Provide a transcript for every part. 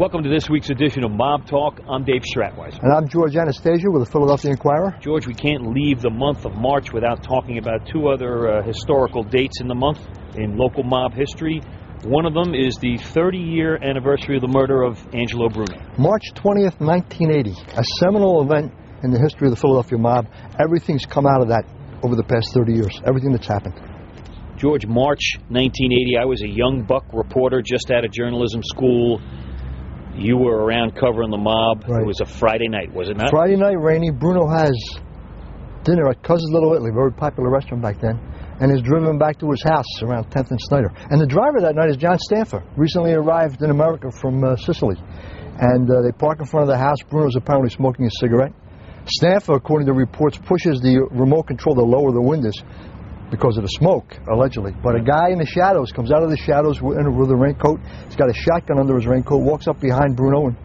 Welcome to this week's edition of Mob Talk. I'm Dave Stratweiser. And I'm George Anastasia with the Philadelphia Inquirer. George, we can't leave the month of March without talking about two other historical dates in the month in local mob history. One of them is the 30-year anniversary of the murder of Angelo Bruno. March 20th, 1980, a seminal event in the history of the Philadelphia mob. Everything's come out of that over the past 30 years, everything that's happened. George, March 1980, I was a young buck reporter just out of journalism school. You were around covering the mob. Right. It was a Friday night, was it not? Friday night, rainy. Bruno has dinner at Cousin's Little Italy, very popular restaurant back then, and is driven back to his house around 10th and Snyder. And the driver that night is John Stanford, recently arrived in America from Sicily. And they park in front of the house. Bruno's apparently smoking a cigarette. Stanford, according to reports, pushes the remote control to lower the windows because of the smoke, allegedly. But a guy in the shadows comes out of the shadows with a raincoat. He's got a shotgun under his raincoat, walks up behind Bruno and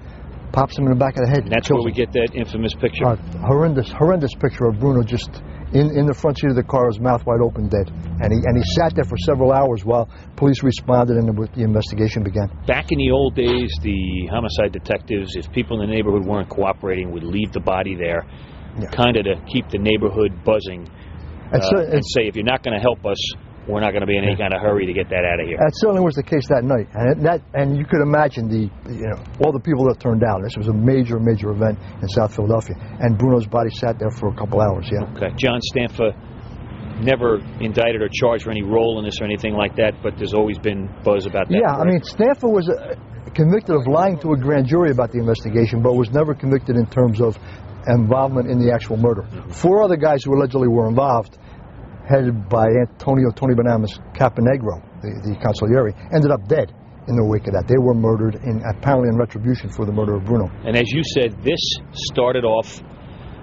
pops him in the back of the head. And that's where we get that infamous picture. Horrendous picture of Bruno just in the front seat of the car, his mouth wide open, dead. And he sat there for several hours while police responded and the investigation began. Back in the old days, the homicide detectives, if people in the neighborhood weren't cooperating, would leave the body there, kind of to keep the neighborhood buzzing. And say, if you're not going to help us, we're not going to be in any kind of hurry to get that out of here. That certainly was the case that night, and you could imagine all the people that turned down. This was a major event in South Philadelphia, and Bruno's body sat there for a couple hours. Yeah. Okay. John Stanford never indicted or charged for any role in this or anything like that, but there's always been buzz about that. Yeah, correct? I mean, Stanford was convicted of lying to a grand jury about the investigation, but was never convicted in terms of involvement in the actual murder. Mm-hmm. Four other guys who allegedly were involved, headed by Tony Banamas Caponegro, the consigliere, ended up dead in the wake of that. They were murdered, apparently in retribution for the murder of Bruno. And as you said, this started off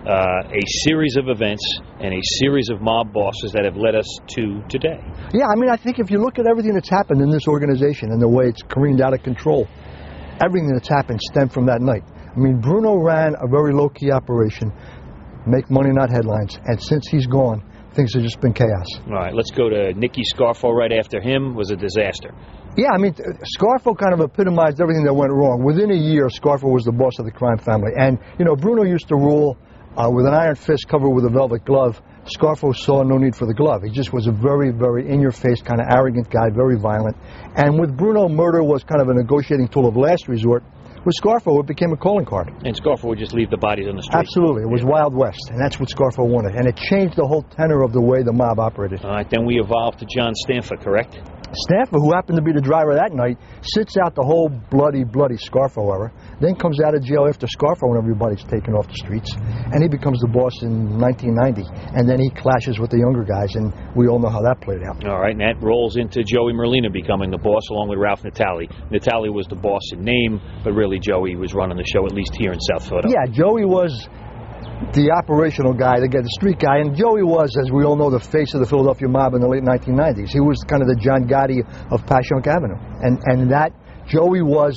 a series of events and a series of mob bosses that have led us to today. Yeah, I mean, I think if you look at everything that's happened in this organization and the way it's careened out of control, everything that's happened stemmed from that night. I mean, Bruno ran a very low-key operation, make money, not headlines, and since he's gone, things have just been chaos. All right, let's go to Nicky Scarfo right after him. It was a disaster. Yeah, I mean, Scarfo kind of epitomized everything that went wrong. Within a year, Scarfo was the boss of the crime family. And, you know, Bruno used to rule with an iron fist covered with a velvet glove. Scarfo saw no need for the glove. He just was a very in-your-face, kind of arrogant guy, very violent. And with Bruno, murder was kind of a negotiating tool of last resort. With Scarfo, it became a calling card. And Scarfo would just leave the bodies on the street. Absolutely. It was Wild West, and that's what Scarfo wanted. And it changed the whole tenor of the way the mob operated. All right, then we evolved to John Stanford, correct? Stanford, who happened to be the driver that night, sits out the whole bloody Scarfo era, then comes out of jail after Scarfo and everybody's taken off the streets, and he becomes the boss in 1990, and then he clashes with the younger guys, and we all know how that played out. All right, and that rolls into Joey Merlino becoming the boss along with Ralph Natale. Natale was the boss in name, but really Joey was running the show, at least here in South Philadelphia. Yeah, Joey was the operational guy, the street guy, and Joey was, as we all know, the face of the Philadelphia mob in the late 1990s. He was kind of the John Gotti of Passyunk Avenue, and that Joey was,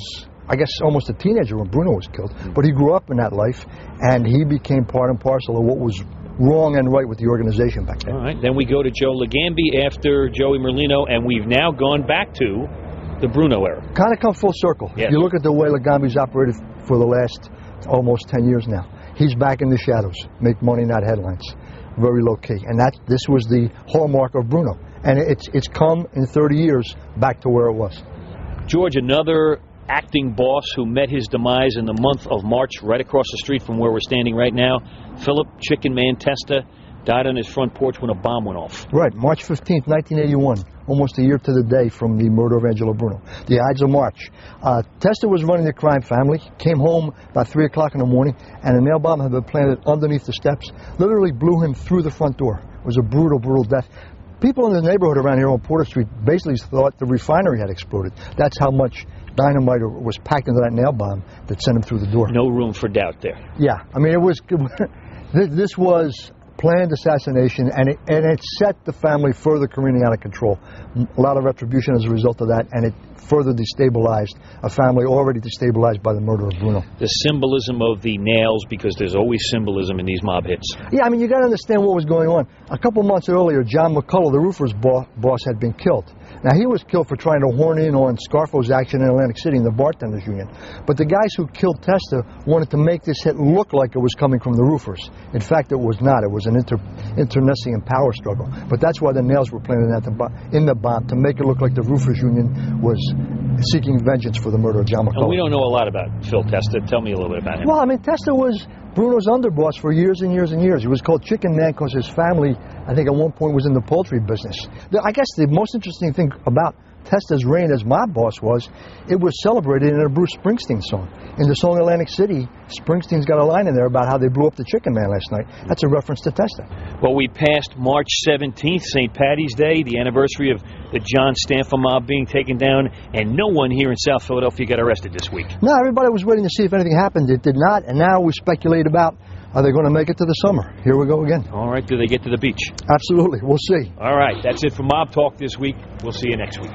I guess, almost a teenager when Bruno was killed, but he grew up in that life, and he became part and parcel of what was wrong and right with the organization back then. All right, then we go to Joe Legambi after Joey Merlino, and we've now gone back to the Bruno era. Kind of come full circle. Yes. If you look at the way Legambi's operated for the last almost 10 years now. He's back in the shadows, make money, not headlines, very low key, and this was the hallmark of Bruno, and it's come in 30 years back to where it was. George, another acting boss who met his demise in the month of March, right across the street from where we're standing right now, Philip Chicken Man Testa, died on his front porch when a bomb went off. Right, March 15th, 1981, almost a year to the day from the murder of Angelo Bruno. The Ides of March. Testa was running the crime family, came home about 3 o'clock in the morning, and a nail bomb had been planted underneath the steps, literally blew him through the front door. It was a brutal death. People in the neighborhood around here on Porter Street basically thought the refinery had exploded. That's how much dynamite was packed into that nail bomb that sent him through the door. No room for doubt there. Yeah, I mean, this was planned assassination, and it set the family further careening out of control. A lot of retribution as a result of that, and it further destabilized a family already destabilized by the murder of Bruno. The symbolism of the nails, because there's always symbolism in these mob hits. Yeah, I mean, you got to understand what was going on. A couple months earlier, John McCullough, the roofer's boss, had been killed. Now, he was killed for trying to horn in on Scarfo's action in Atlantic City in the bartenders union. But the guys who killed Testa wanted to make this hit look like it was coming from the roofers. In fact, it was not. It was an internecine power struggle. But that's why the nails were planted in the bomb, to make it look like the roofers union was seeking vengeance for the murder of John McCullough. And we don't know a lot about Phil Testa. Tell me a little bit about him. Well, I mean, Testa was Bruno's underboss for years and years and years. He was called Chicken Man because his family, I think at one point, was in the poultry business. I guess the most interesting thing about Testa's reign as mob boss was it was celebrated in a Bruce Springsteen song. In the song Atlantic City, Springsteen's got a line in there about how they blew up the Chicken Man last night. That's a reference to Testa. Well, we passed March 17th, St. Patty's Day, the anniversary of the John Stanfa mob being taken down, and no one here in South Philadelphia got arrested this week. No, everybody was waiting to see if anything happened. It did not, and now we speculate about, are they going to make it to the summer? Here we go again. All right, do they get to the beach? Absolutely, we'll see. All right, that's it for Mob Talk this week. We'll see you next week.